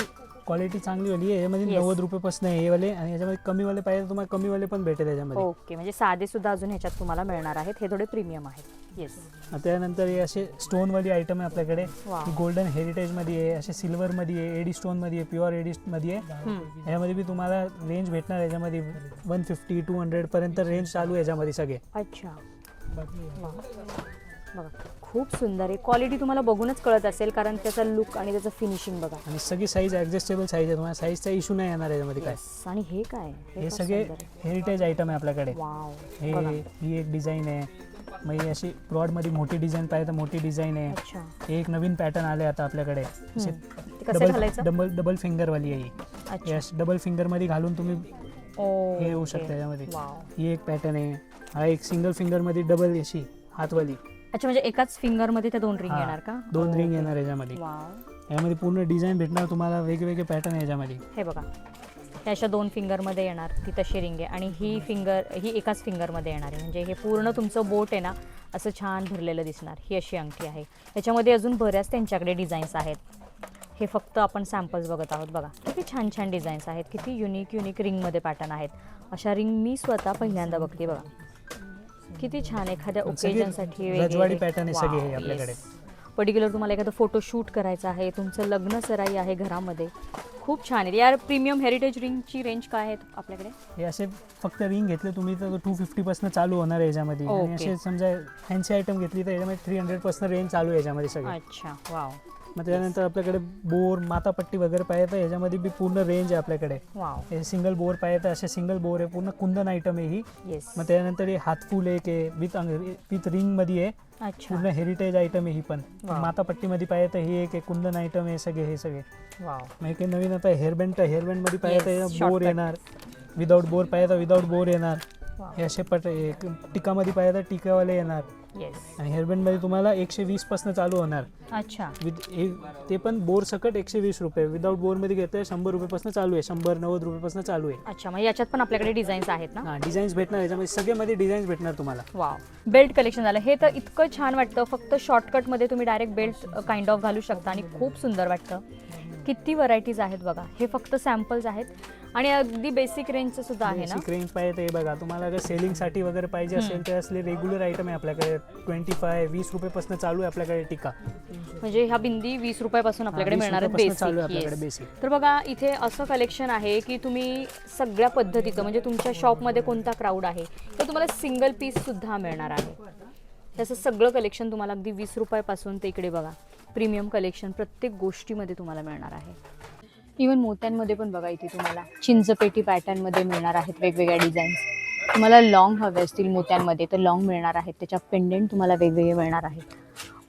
क्वालिटी चांगली वाली आहे. याच्यामध्ये 90 रुपयेपासून आहे हे वाले. आणि याच्यामध्ये कमीवाले पाहिजे तर तुम्हाला कमीवाले पण भेटेल याच्यामध्ये. ओके, म्हणजे साधे सुद्धा अजून ह्याच्यात तुम्हाला मिळणार आहेत. हे थोडे प्रीमियम आहेत. येस. त्यानंतर हे असे स्टोनवाली आयटम आहे आपल्याकडे. वाव. गोल्डन हेरिटेजमध्ये आहे, असे सिल्वरमध्ये आहे, एडी स्टोनमध्ये आहे, प्युअर एडीमध्ये आहे. याच्यामध्ये बी तुम्हाला रेंज भेटणार. याच्यामध्ये 150 200 पर्यंत रेंज चालू आहे याच्यामध्ये सगळे. अच्छा, बघा खूप सुंदर आहे. क्वालिटी तुम्हाला बघूनच कळत असेल, कारण त्याचा लुक आणि त्याचं फिनिशिंग बघा. आणि सगळी साईज ॲडजस्टेबल साईज आहे, तुम्हाला साईजचा इश्यू नाही येणार याच्यामध्ये काय. आणि हे काय? हे सगळे हेरिटेज आयटम आहे आपल्याकडे. वाव. ही एक डिझाईन आहे. मग ही अशी ब्रॉडमध्ये मोठी डिझाईन पाहिजे तर मोठी डिझाइन आहे. अच्छा, हे एक नवीन पॅटर्न आले आता आपल्याकडे. डबल फिंगरवाली आहे ही. यस, डबल फिंगरमध्ये घालून तुम्ही हे होऊ शकतं याच्यामध्ये. ही एक पॅटर्न आहे. हा एक सिंगल फिंगरमध्ये डबल अशी हातवाली. अच्छा, म्हणजे एकाच फिंगर मध्ये त्या 2 रिंग येणार का? 2 रिंग येणार याच्यामध्ये. यामध्ये पूर्ण डिझाईन भेटणार तुम्हाला, वेगवेगळे पॅटर्न आहे याच्यामध्ये. हे बघा, हे अशा 2 फिंगरमध्ये येणार, ती तशी रिंग आहे. आणि ही एकाच फिंगरमध्ये येणार आहे. म्हणजे हे पूर्ण तुमचं बोट आहे ना, असं छान भरलेलं दिसणार. ही अशी अंगठी आहे. याच्यामध्ये अजून बऱ्याच त्यांच्याकडे डिझाईन्स आहेत. हे फक्त आपण सॅम्पल्स बघत आहोत. बघा किती छान छान डिझाईन्स आहेत, किती युनिक रिंगमध्ये पॅटर्न आहेत. अशा रिंग मी स्वतः पहिल्यांदा बघते. बघा किती छान, एखाद्या ओकेजनसाठी रजवाडी पॅटर्न आहे सगळे हे आपल्याकडे. पर्टिक्युलर तुम्हाला एखादं फोटोशूट करायचं आहे, तुमचं लग्न सराई आहे घरामध्ये, खूप छान आहे. यार प्रीमियम हेरिटेज रिंगची रेंज काय आहे आपल्याकडे? हे असे फक्त रिंग घेतले तुम्ही तर 250 पासून चालू होणार आहे याच्यामध्ये. आणि असे समजा फॅन्सी आयटम घेतली तर याच्यामध्ये 300 पासून रेंज चालू आहे याच्यामध्ये सगळे. अच्छा, वाव. मग त्यानंतर आपल्याकडे बोर मातापट्टी वगैरे पाहिजे तर याच्यामध्ये बी पूर्ण रेंज आहे आपल्याकडे. वाव. हे सिंगल बोर पाहिजे तर असे सिंगल बोर आहे, पूर्ण कुंदन आयटम आहे ही. येस. मग त्यानंतर हे हातफूल एक आहे विथ रिंगमध्ये आहे. अच्छा, पूर्ण हेरिटेज आयटम आहे ही पण. मातापट्टीमध्ये पाहिजे तर ही एक कुंदन आयटम आहे सगळे हे सगळे. वाव. मग एक नवीन आता हेअरबँडमध्ये पाहिजे तर बोर येणार, विदाऊट बोर पाहिजे तर विदाऊट बोर येणार. हे असे टिकामध्ये पाहिजे तर टिकावाले येणार. येस. आणि हेअरबँडमध्ये तुम्हाला 120 पासून चालू होणार. अच्छा, ते पण बोर सकट 120 रुपये. विदाऊट बोरमध्ये घेतलं 100 रुपयापासून चालू आहे, 100-90 रुपयापासून चालू आहे. अच्छा, मग याच्यात पण आपल्याकडे डिझाईन्स आहेत ना? हां, डिझाईन्स भेटणार याच्यामध्ये, सगळ्यामध्ये डिझाईन्स भेटणार तुम्हाला. वाव. बेल्ट कलेक्शन झालं हे तर इतकं छान वाटतं. फक्त शॉर्टकटमध्ये तुम्ही डायरेक्ट बेल्ट काइंड ऑफ घालू शकता आणि खूप सुंदर वाटतं. किती व्हरायटीज आहेत बघा. हे फक्त सॅम्पल्स आहेत आणि अगदी बेसिक रेंजचं सुद्धा आहे ना? बेसिक रेंज पाहिजे ते बघा. तुम्हाला अगर सेलिंगसाठी वगैरे पाहिजे असेल तर असले रेग्युलर आयटम आहे आपल्याकडे. 25-20 रुपयापासून चालू आहे आपल्याकडे टिका. म्हणजे ह्या बिंदी 20 रुपयापासून आपल्याकडे मिळणार आहेत बेसिक. तर बघा इथे असं कलेक्शन आहे की तुम्ही सगळ्या पद्धतीचं, म्हणजे तुमच्या शॉपमध्ये कोणता क्राऊड आहे तर तुम्हाला सिंगल पीस सुद्धा मिळणार आहे. त्याचं सगळं कलेक्शन तुम्हाला अगदी 20 रुपयापासून ते इकडे बघा प्रीमियम कलेक्शन प्रत्येक गोष्टीमध्ये तुम्हाला मिळणार आहे. इवन मोत्यांमध्ये पण बघा इथे तुम्हाला चिंचपेटी पॅटर्नमध्ये मिळणार आहेत वेगवेगळ्या डिझाईन्स. तुम्हाला लॉंग हवे असतील मोत्यांमध्ये तर लॉंग मिळणार आहेत. त्याच्या पेंडेंट तुम्हाला वेगवेगळे मिळणार आहेत.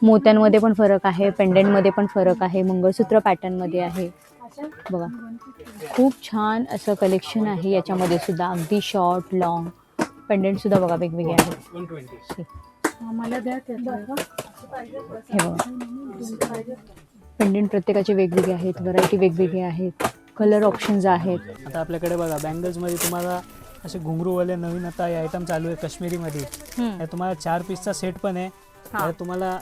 मोत्यांमध्ये पण फरक आहे, पेंडेंटमध्ये पण फरक आहे, मंगळसूत्र पॅटर्नमध्ये आहे. बघा खूप छान असं कलेक्शन आहे याच्यामध्ये सुद्धा. अगदी शॉर्ट लॉंग पेंडेंट सुद्धा बघा वेगवेगळे आहेत. हे बघा पेंडेंट प्रत्येकाचे वेगवेगळे आहेत, व्हरायटी वेगवेगळे आहेत, कलर ऑप्शन्स आहेत. आता आपल्याकडे बघा बँगल्समध्ये तुम्हाला असे घुंगरूवाले नवीन आता हे आयटम चालू आहे काश्मीरीमध्ये. तुम्हाला 4 पीसचा सेट पण आहे. तुम्हाला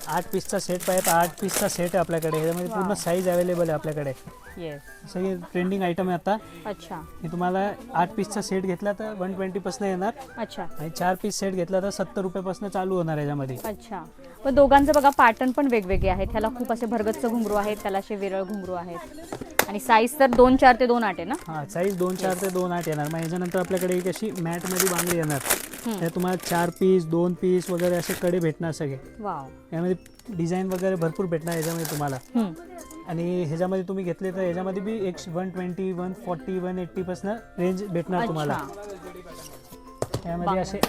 8 पीसचा सेट पाहिजे तर 8 पीसचा सेट आहे आपल्याकडे. याच्यामध्ये पूर्ण Wow. साईज अवेलेबल आहे आपल्याकडे. येस. सगळे ट्रेंडिंग आयटम आहे आता. अच्छा हे तुम्हाला 8 पीसचा सेट घेतला तर 120 पासून येणार अच्छा आणि 4 पीस सेट घेतला तर 70 रुपयापासून चालू होणार याच्यामध्ये. अच्छा. मग दोघांचं बघा पॅटर्न पण वेगवेगळे आहेत. ह्याला खूप असे भरगच्च घुंगरू आहेत, त्याला असे विरळ घुंगरू आहेत आणि साईज तर 2-4 ते 2-8 आहे ना. हां, साईज 2-4 ते 2-8 येणार. मग याच्यानंतर आपल्याकडे एक अशी मॅटमध्ये बांगडी येणार. त्यात तुम्हाला 4 पीस 2 पीस वगैरे असे कडे भेटणार सगळे. वाव. यामध्ये डिझाईन वगैरे भरपूर भेटणार याच्यामध्ये तुम्हाला. आणि ह्याच्यामध्ये तुम्ही घेतले तर याच्यामध्ये बी 120 140 180 पासून रेंज भेटणार तुम्हाला. यामध्ये असे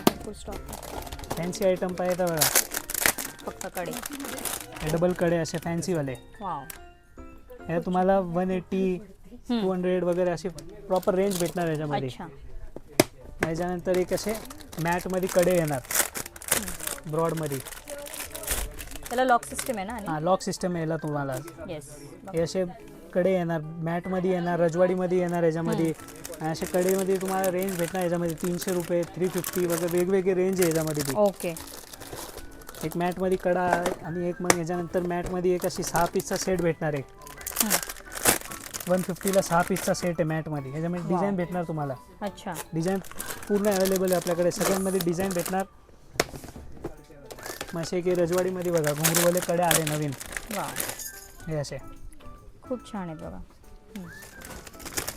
फॅन्सी आयटम पाहिजे तर बघा, फक्त कडे डबल कडे असे फॅन्सीवाले. वाव. हे तुम्हाला 180 200 वगैरे अशी प्रॉपर रेंज भेटणार याच्यामध्ये. अच्छा. याच्यानंतर एक असे मॅटमध्ये कडे येणार ब्रॉडमध्ये. त्याला लॉक सिस्टम आहे ना. हां, लॉक सिस्टम यायला तुम्हाला. येस. हे असे कडे येणार मॅटमध्ये येणार, रजवाडीमध्ये येणार याच्यामध्ये. आणि असे कडेमध्ये तुम्हाला रेंज भेटणार याच्यामध्ये 300 रुपये 350 वगैरे वेगवेगळे रेंज आहे याच्यामध्ये बी. ओके. एक मॅटमध्ये कडा आणि एक मग याच्यानंतर मॅटमध्ये एक अशी 6 पीसचा सेट भेटणार. एक 150ला 6 पीसचा सेट आहे मॅटमध्ये. याच्यामध्ये डिझाईन भेटणार तुम्हाला. अच्छा. डिझाईन पूर्ण अवेलेबल आहे आपल्याकडे. सगळ्यांमध्ये डिझाईन भेटणार. मग असे की रजवाडीमध्ये बघा घुंगरूवाले कडे आले नवीन. वा. हे असे खूप छान आहेत बघा.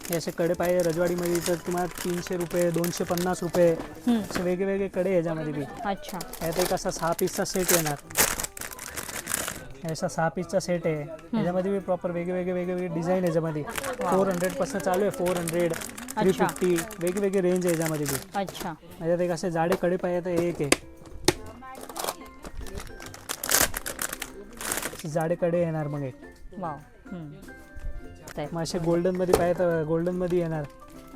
हे असे कडे पाहिजे रजवाडीमध्ये तर तुम्हाला 300 रुपये 250 रुपये असे वेगवेगळे कडे याच्यामध्ये बी. अच्छा. यात एक असा 6 पीसचा सेट येणार. असा 6 पीसचा सेट आहे. याच्यामध्ये बी प्रॉपर वेगवेगळे डिझाईन याच्यामध्ये. 400 पासून चालू आहे. 400 350 वेगवेगळे रेंज आहे याच्यामध्ये बी. अच्छा. याच्यात एक असे जाडे कडे पाहिजे तर एक आहे जाडे कडे येणार. मग एक वाव. मग असे गोल्डनमध्ये पाहिजे तर गोल्डनमध्ये येणार.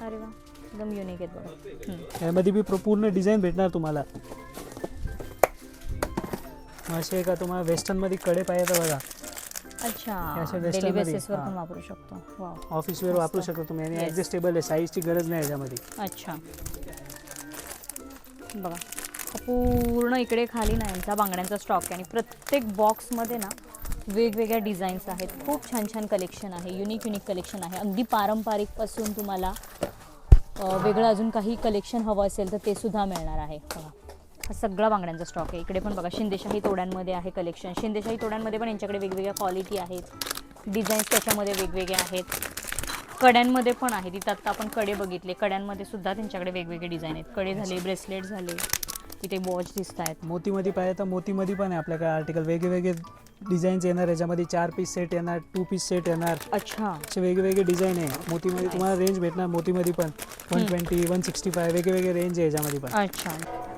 अरे वा, एकदम युनिक आहेत बघा. यामध्ये बी पूर्ण डिझाईन भेटणार तुम्हाला. मग असे का तुम्हाला वेस्टर्नमध्ये कडे पाहिजे तर बघा. अच्छा. अशा डेली western मध्ये, बेसिसवर हां. पण वापरू शकतो. वाव. ऑफिस वेअर वापरू शकता तुम्ही आणि ॲडजस्टेबल आहे. साईजची गरज नाही याच्यामध्ये. अच्छा. बघा पूर्ण इकडे खाली ना यांचा बांगड्यांचा स्टॉक आहे आणि प्रत्येक बॉक्समध्ये ना वेगवेगळ्या डिझाईन्स आहेत. खूप छान छान कलेक्शन आहे. युनिक कलेक्शन आहे. अगदी पारंपरिकपासून तुम्हाला वेगळं अजून काही कलेक्शन हवं असेल तर ते सुद्धा मिळणार आहे. बघा हा सगळा बांगड्यांचा स्टॉक आहे. इकडे पण बघा शिंदेशाही तोड्यांमध्ये आहे कलेक्शन. शिंदेशाही तोड्यांमध्ये पण यांच्याकडे वेगवेगळ्या क्वालिटी आहेत. डिझाईन्स त्याच्यामध्ये वेगवेगळे आहेत. कड्यांमध्ये पण आहे. तिथं आत्ता आपण कडे बघितले. कड्यांमध्ये सुद्धा त्यांच्याकडे वेगवेगळे डिझाईन आहेत. कडे झाले, ब्रेसलेट झाले, इथे वॉच दिसत आहेत. मोतीमध्ये पाहिजे तर मोतीमध्ये पण आहे आपल्याकडे आर्टिकल. वेगवेगळे डिझाईन्स येणार याच्यामध्ये. 4 पीस सेट येणार, 2 पीस सेट येणार. अच्छा. असे वेगवेगळे डिझाईन आहे. मोतीमध्ये तुम्हाला रेंज भेटणार. मोतीमध्ये पण 120 165 वेगवेगळे रेंज आहे याच्यामध्ये पण. अच्छा.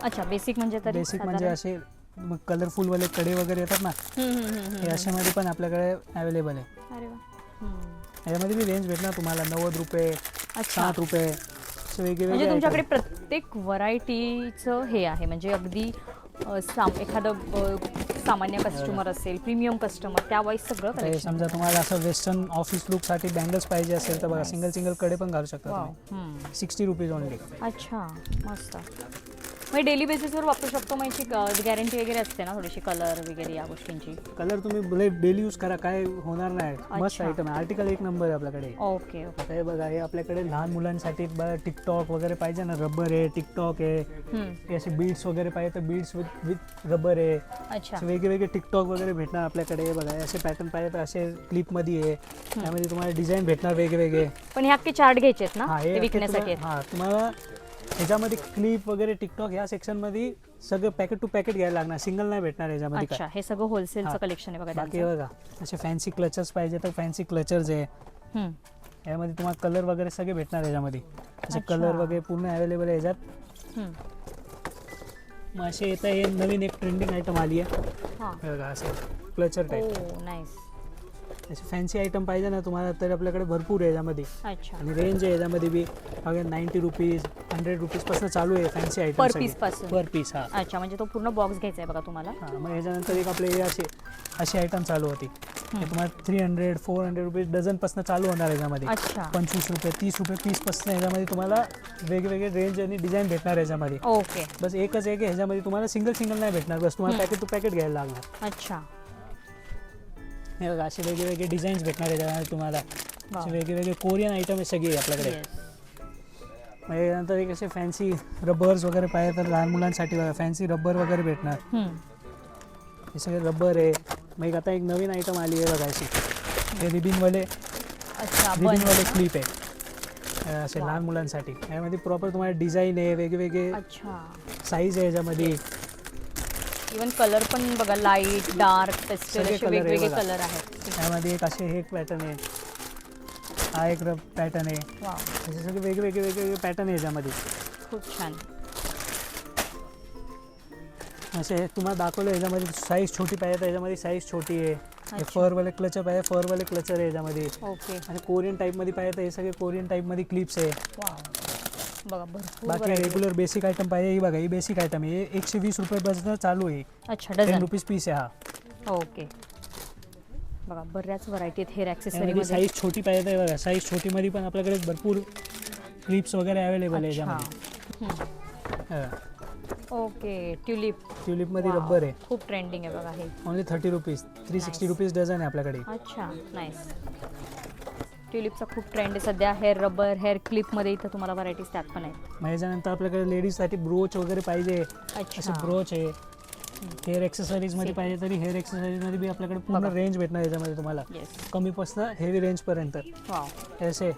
अच्छा. बेसिक म्हणजे तरी बेसिक म्हणजे असे मग कलरफुलवाले कडे वगैरे येतात ना, हे अशामध्ये पण आपल्याकडे अवेलेबल आहे. अरे वा. याच्यामध्ये बी रेंज भेटणार तुम्हाला 90 रुपये 60 रुपये असे वेगवेगळे. म्हणजे तुमच्याकडे प्रत्येक व्हरायटीचं हे आहे. म्हणजे अगदी एखादं सामान्य कस्टमर असेल, प्रीमियम कस्टमर, त्यावाईज सगळं आता कलेक्शन. समजा तुम्हाला असं वेस्टर्न ऑफिस लुकसाठी बँगल्स पाहिजे असेल तर बघा सिंगल कडे पण घालू शकता तुम्ही. 60 रुपीज ओनली. अच्छा. मस्त. मग डेली बेसिसवर वापरू शकतो. मग याची गॅरंटी वगैरे असते ना थोडीशी कलर वगैरे या गोष्टींची. कलर तुम्ही डेली यूज करा, काय होणार नाही. मस्त आयटम आहे. आर्टिकल एक नंबर आहे आपल्याकडे. ओके. आता हे बघा, हे आपल्याकडे लहान मुलांसाठी बघा टिकटॉक वगैरे पाहिजे ना, रबर आहे, टिकटॉक आहे. हे असे बीड्स वगैरे पाहिजे तर बीड्स विथ रबर आहे. अच्छा. असे वेगवेगळे टिकटॉक वगैरे भेटणार आपल्याकडे. हे बघा, असे पॅटर्न पाहिजे तर असे क्लिपमध्ये आहे. त्यामध्ये तुम्हाला डिझाईन भेटणार वेगवेगळे. पण हे अख्खे चार्ट घ्यायचे आहेत ना, हां, ते हे विकण्यासाठी आहेत. हां, तुम्हाला ह्याच्यामध्ये क्लिप वगैरे टिकटॉक ह्या सेक्शनमध्ये सगळं पॅकेट टू पॅकेट घ्यायला लागणार. सिंगल नाही भेटणार याच्यामध्ये. अच्छा. हे सगळं होलसेलचं कलेक्शन आहे बघा. बाकी बघा असे फॅन्सी क्लचर्स पाहिजे तर फॅन्सी क्लचर्स आहे. यामध्ये तुम्हाला कलर वगैरे सगळे भेटणार याच्यामध्ये. असे कलर वगैरे पूर्ण अवेलेबल आहे याच्यात. मग असे येतं हे नवीन एक ट्रेंडिंग आयटम आली आहे बघा, असे क्लचर टाईप. नाईस. असे फॅन्सी आयटम पाहिजे ना तुम्हाला तर आपल्याकडे भरपूर आहे याच्यामध्ये. अच्छा. आणि रेंज आहे याच्यामध्ये बी बघा 90 रुपीज 100 रुपीजपासून चालू आहे फॅन्सी आयटम. पर पीस पासून. पर पीस. हां. अच्छा. म्हणजे तो पूर्ण बॉक्स घ्यायचा आहे बघा तुम्हाला. हां. मग याच्यानंतर एक आपले हे असे आयटम चालू होती. हे तुम्हाला 300-400 रुपये डझनपासून चालू होणार आहे याच्यामध्ये. अच्छा 25 रुपये 30 रुपये पीसपासून ह्याच्यामध्ये तुम्हाला वेगवेगळे रेंज आणि डिझाईन भेटणार याच्यामध्ये. ओके. बस एकच आहे की ह्याच्यामध्ये तुम्हाला सिंगल नाही भेटणार, बस तुम्हाला पॅकेट टू पॅकेट घ्यायला लागणार. अच्छा हे बघा असे वेगवेगळे डिझाईन्स भेटणार याच्यामध्ये तुम्हाला. असे वेगवेगळे कोरियन आयटम आहे सगळे आपल्याकडे. मग यानंतर एक असे फॅन्सी रबर्स वगैरे पाहिजे तर लहान मुलांसाठी बघा फॅन्सी रबर वगैरे भेटणार. हे सगळे रबर आहे. मग एक आता एक नवीन आयटम आली आहे बघा अशी, हे रिबिनवाले अच्छा क्लिप आहे असे लहान मुलांसाठी. यामध्ये प्रॉपर तुम्हाला डिझाईन आहे, वेगवेगळे अच्छा साईज आहे याच्यामध्ये. इवन कलर पण बघा, लाईट डार्क पेस्टल सगळे असे color आहे वेगवेगळे बघा. कलर आहेत. यामध्ये एक असे हे पॅटर्न आहे, हा एक पॅटर्न आहे. वाव असे सगळे वेगवेगळे पॅटर्न आहे याच्यामध्ये. खूप छान. असे तुम्हाला दाखवलं याच्यामध्ये साईज छोटी पाहिजे तर याच्यामध्ये साईज छोटी आहे. हे अच्छा. फरवाले क्लचर पाहिजे फरवाले क्लचर आहे याच्यामध्ये. ओके. आणि कोरियन टाईपमध्ये पाहिजे तर हे सगळे कोरियन टाईपमध्ये क्लिप्स आहे. वाव बघा भरपूर बाकी variety. रेग्युलर बेसिक आयटम पाहिजे ही बघा, ही बेसिक आयटम आहे. 120 रुपयापासून चालू आहे. अच्छा 10 डझन. रुपीज पीस आहे हा. ओके. बघा बऱ्याच व्हरायटी आहेत हेअर यामध्ये ॲक्सेसरीमध्ये. साईज छोटी पाहिजे तर बघा, साईज छोटीमध्ये पण आपल्याकडे भरपूर क्लिप्स वगैरे अवेलेबल आहे अच्छा. याच्यामध्ये. ओके. ट्युलिप. ट्युलिपमध्ये वाव. रबर आहे. खूप ट्रेंडिंग आहे बघा हे. ओनली 30 रुपीज 360 रुपीज डझन आहे आपल्याकडे. अच्छा नाईस. ट्युलिपचा खूप ट्रेंड आहे सध्या. हेअर रबर हेअर क्लिपमध्ये इथं तुम्हाला व्हरायटीज त्यात पण आहेत. मग याच्यानंतर आपल्याकडे लेडीजसाठी ब्रोच वगैरे पाहिजे असे अच्छा ब्रोच आहे. हेअर एक्सेसरीजमध्ये पाहिजे तरी हेअर एक्सेसरीजमध्ये बी आपल्याकडे पूर्ण बघा. रेंज भेटणार याच्यामध्ये तुम्हाला, येस. कमीपासून हेवी रेंजपर्यंत. वाव असे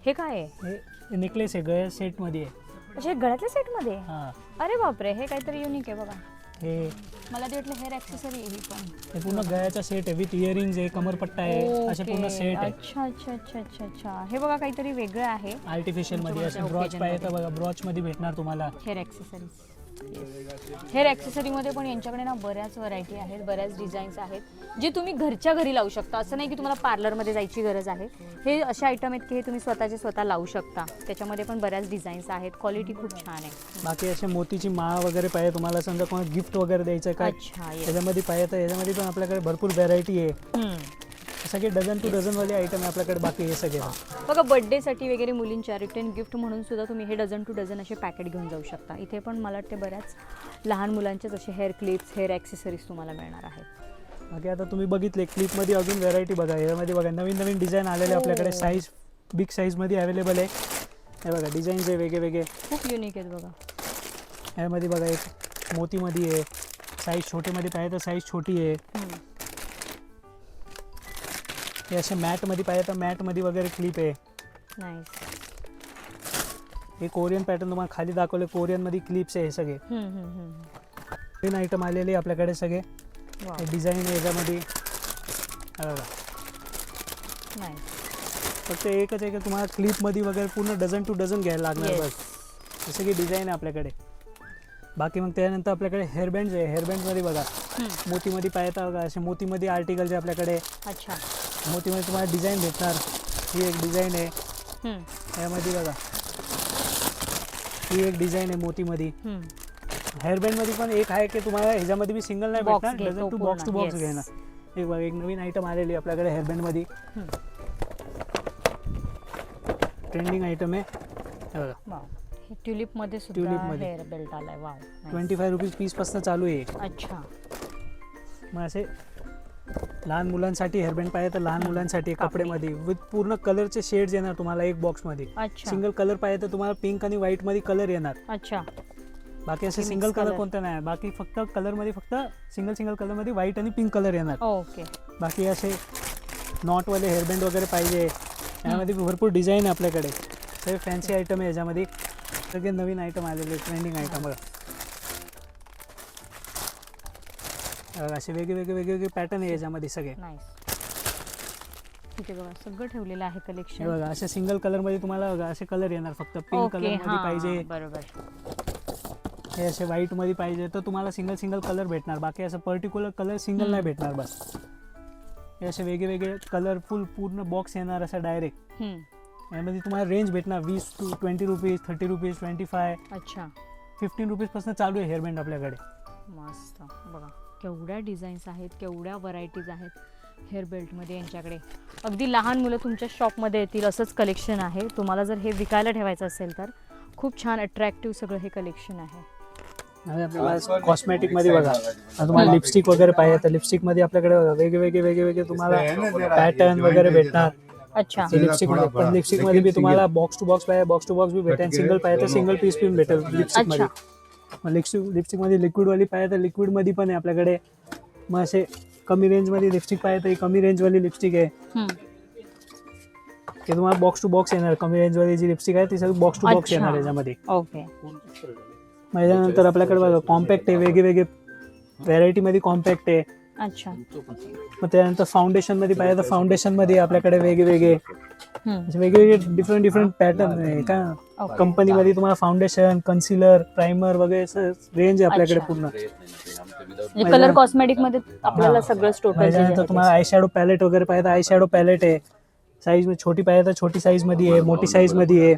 हे काय आहे? हे नेकलेस आहे, गळ्या सेटमध्ये आहे. असे गळ्यातल्या सेटमध्ये? हां अरे बापरे, हे काहीतरी युनिक आहे बघा. हे मला ते वाटलं हेअर ॲक्सेसरी ही पण. हे पूर्ण गळ्याचा सेट आहे विथ इयरिंग्स आहे, कमरपट्टा आहे, असे पूर्ण ओके. सेट आहे. अच्छा अच्छा अच्छा अच्छा अच्छा. हे बघा काहीतरी वेगळं आहे. आर्टिफिशियल मध्ये असे तुमच्या ब्रॉच occasion पाहिजे तर मध्ये. बघा ब्रॉच मध्ये भेटणार तुम्हाला. Hair accessories. हेअर ॲक्सेसरीमध्ये पण यांच्याकडे ना बऱ्याच व्हरायटी आहेत, बऱ्याच डिझाईन्स आहेत जे तुम्ही घरच्या घरी लावू शकता. असं नाही की तुम्हाला पार्लरमध्ये जायची गरज आहे. हे असे आयटम आहेत की हे तुम्ही स्वतःचे स्वतः लावू शकता. त्याच्यामध्ये पण बऱ्याच डिझाईन्स आहेत. क्वालिटी खूप छान आहे. बाकी असे मोतीची माळ वगैरे पाहिजे तुम्हाला, समजा कोणाला गिफ्ट वगैरे द्यायचं काय अच्छा yes. त्याच्यामध्ये पाहिजे तर याच्यामध्ये पण आपल्याकडे भरपूर व्हरायटी आहे. हम्म. सगळे डझन टू डझन वाले आयटम आहे आपल्याकडे. बाकी हे सगळे बघा बर्थडेसाठी वगैरे मुलींच्या रिटर्न गिफ्ट म्हणून सुद्धा तुम्ही हे डझन टू डझन असे पॅकेट घेऊन जाऊ शकता. इथे पण मला वाटते बऱ्याच लहान मुलांचेच असे हेअर क्लिप्स हेअर ॲक्सेसरीज तुम्हाला मिळणार आहेत. बाकी आता तुम्ही बघितले क्लिपमध्ये अजून व्हरायटी बघा. यामध्ये बघा नवीन नवीन डिझाईन आलेले आपल्याकडे. साईज बिग साईजमध्ये अवेलेबल आहे. हे बघा डिझाईन्स आहे वेगळे खूप युनिक आहेत बघा. यामध्ये बघा एक मोतीमध्ये आहे, साईज छोटीमध्ये पाहिजे तर साईज छोटी आहे. हे असे मॅटमध्ये पाहिजे तर मॅटमध्ये वगैरे क्लिप आहे. नाईस. हे कोरियन पॅटर्न तुम्हाला खाली दाखवले, कोरियनमध्ये क्लिप्स आहे हे सगळे. नवीन आयटम आलेले आपल्याकडे सगळे. वाव. हे डिझाईन आहे याच्यामध्ये. हे बघा नाईस. फक्त एकच आहे की तुम्हाला क्लिपमध्ये वगैरे पूर्ण डझन टू डझन घ्यायला लागणार Yes. बस. हे सगळी डिझाईन आहे आपल्याकडे. बाकी मग त्यानंतर आपल्याकडे हेअरबँड्स आहे. हेअरबँड्समध्ये बघा मोतीमध्ये पाहिजे तर बघा असे मोतीमध्ये आर्टिकल्स आहे आपल्याकडे. अच्छा. मोतीमध्ये तुम्हाला डिझाईन भेटणार. ही एक डिझाईन आहे यामध्ये बघा. ही एक डिझाईन आहे मोतीमध्ये. हेअरबँडमध्ये पण एक आहे की तुम्हाला ह्याच्यामध्ये बी सिंगल नाही Box भेटणार, घेतो डझन टू पूर्ण. Box to box Yes. घेणार. एक बघा एक नवीन आयटम आलेली आहे आपल्याकडे हेअरबँडमध्ये. ट्रेंडिंग आयटम आहे. हे बघा वाव. हे ट्युलिपमध्ये सुद्धा ट्युलिपमध्ये. हेअर बेल्ट आलाय. वाव. Nice. 25 रुपीज पीसपासून चालू आहे. अच्छा. मग असे लहान मुलांसाठी हेअरबँड पाहिजे तर लहान मुलांसाठी कपडेमध्ये विथ पूर्ण कलरचे शेड्स येणार तुम्हाला एक बॉक्समध्ये. अच्छा. सिंगल कलर पाहिजे तर तुम्हाला पिंक आणि व्हाईटमध्ये कलर येणार. अच्छा. बाकी असे Mix सिंगल कलर color. कोणते नाही. बाकी फक्त कलरमध्ये फक्त सिंगल कलरमध्ये व्हाईट आणि पिंक कलर येणार. ओके. बाकी असे नॉटवाले हेअरबँड वगैरे पाहिजे यामध्ये भरपूर डिझाईन आहे आपल्याकडे. सगळे फॅन्सी आयटम आहे याच्यामध्ये. सगळे नवीन आयटम आलेले ट्रेंडिंग आयटम बघा. असे वेगवेगळे पॅटर्न आहे याच्यामध्ये सगळे. नाईस. तिथे बघा सगळं ठेवलेलं आहे हे कलेक्शन. बघा असे सिंगल कलरमध्ये तुम्हाला बघा असे कलर येणार. फक्त पिंक ओके. कलरमध्ये पाहिजे, बरोबर. हे असे व्हाईटमध्ये पाहिजे तर तुम्हाला सिंगल कलर भेटणार. बाकी असं पर्टिक्युलर कलर सिंगल नाही भेटणार बस. हे असे वेगवेगळे कलरफुल पूर्ण बॉक्स येणार असं डायरेक्ट. यामध्ये तुम्हाला रेंज भेटणार 20 to 20 रुपीज 30 रुपीज 25. अच्छा. 15 रुपीजपासून चालू आहे हेअरबँड आपल्याकडे. मस्त. बघा केवढ्या डिझाईन्स आहेत, केवढ्या व्हरायटीज आहेत. हेअर बेल्टमध्ये यांच्याकडे अगदी लहान मुलं तुमच्या शॉपमध्ये येतील असंच कलेक्शन आहे. तुम्हाला जर हे विकायला ठेवायचं असेल तर खूप छान अट्रॅक्टिव्ह सगळं हे कलेक्शन आहे. आणि आपल्याला कॉस्मेटिक मध्ये बघा, आता तुम्हाला लिपस्टिक वगैरे पाहिजे तर लिपस्टिक मध्ये आपल्याकडे वेगवेगळे तुम्हाला पॅटर्न वगैरे भेटणार. अच्छा. लिपस्टिक मध्ये पण लिपस्टिक मध्ये बी तुम्हाला बॉक्स टू बॉक्स पाहिजे बॉक्स टू बॉक्स बी भेटेल, सिंगल पाहिजे तर सिंगल पीस पण भेटेल लिपस्टिक मध्ये. लिपस्टिक मध्ये लिक्विड वाली पाहिजे तर लिक्विड मध्ये पण आहे आपल्याकडे. मग असे कमी रेंज मध्ये लिपस्टिक पाहिजे तर कमी रेंज वाली लिपस्टिक आहे. ते तुम्हाला बॉक्स टू बॉक्स येणार. कमी रेंज वाली जी लिपस्टिक आहे ती सगळी बॉक्स टू बॉक्स येणार याच्यामध्ये. ओके. त्याच्यानंतर आपल्याकडे बघा कॉम्पॅक्ट आहे, वेगवेगळे व्हरायटी मध्ये कॉम्पॅक्ट आहे. अच्छा. मग त्यानंतर फाउंडेशन मध्ये पाहिजे तर फाउंडेशन मध्ये आपल्याकडे वेगवेगळे डिफरंट पॅटर्न आहे का. कंपनीमध्ये तुम्हाला फाउंडेशन, कन्सिलर, प्रायमर वगैरे रेंज आहे आपल्याकडे पूर्ण. कलर कॉस्मेटिक मध्ये आपल्याला सगळं टोटल. त्याच्यानंतर तुम्हाला आय शॅडो पॅलेट वगैरे पाहिजे तर आय शॅडो पॅलेट आहे. साईज छोटी पाहिजे तर छोटी साईज मध्ये आहे, मोठी साईज मध्ये आहे.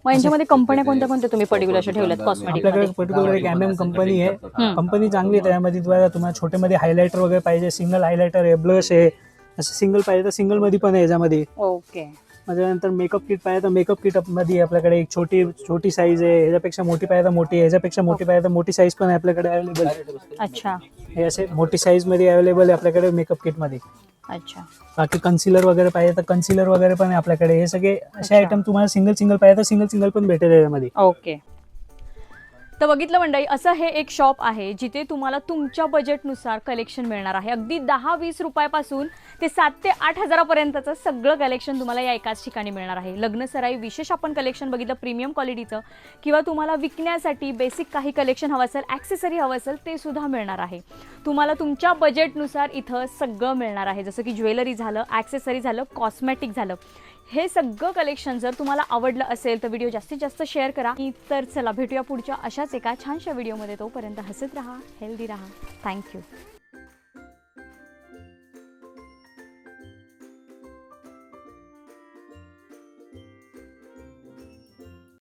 मग यांच्यामध्ये कंपन्या कोणत्या कोणत्या तुम्ही पर्टिक्युलर अशा ठेवल्यात कॉस्मेटिक? आपल्याकडे पर्टिक्युलर एक MM कंपनी आहे. कंपनी चांगली आहे. त्यामध्ये तुम्हाला छोटे मध्ये हायलायटर वगैरे पाहिजे, सिंगल हायलायटर आहे, ब्लश आहे. असं सिंगल पाहिजे तर सिंगल मध्ये पण आहे याच्यामध्ये. ओके. त्याच्यानंतर मेकअप किट पाहिजे तर मेकअप किट मध्ये आपल्याकडे एक छोटी साईज आहे, ह्याच्यापेक्षा मोठी पाहिजे तर मोठी आहे, ह्याच्यापेक्षा मोठी पाहिजे तर मोठी साईज पण आहे आपल्याकडे अवेलेबल. अच्छा. हे असे मोठी साईज मध्ये अवेलेबल आहे आपल्याकडे मेकअप किट मध्ये. अच्छा. बाकी कन्सिलर वगैरे पाहिजे तर कन्सिलर वगैरे पण आहे आपल्याकडे. हे सगळे असे आयटम तुम्हाला सिंगल पाहिजे तर सिंगल पण भेटेल यामध्ये. ओके. तर बघितलं मंडळी, असं हे एक शॉप आहे जिथे तुम्हाला तुमच्या बजेटनुसार कलेक्शन मिळणार आहे. अगदी 10-20 रुपयापासून ते 7 ते 8 हजारापर्यंतचं सगळं कलेक्शन तुम्हाला या एकाच ठिकाणी मिळणार आहे. लग्न सराई विशेष आपण कलेक्शन बघितलं प्रीमियम क्वालिटीचं, किंवा तुम्हाला विकण्यासाठी बेसिक काही कलेक्शन हवं असेल, ॲक्सेसरी हवं असेल ते सुद्धा मिळणार आहे. तुम्हाला तुमच्या बजेटनुसार इथं सगळं मिळणार आहे. जसं की ज्वेलरी झालं, ॲक्सेसरी झालं, कॉस्मेटिक झालं. हे सगळं कलेक्शन जर तुम्हाला आवडलं असेल तर व्हिडिओ जास्तीत जास्त शेअर करा. तर चला भेटूया पुढच्या अशाच एका छानशा व्हिडिओमध्ये. तोपर्यंत हसत राहा, हेल्दी राहा. थँक्यू.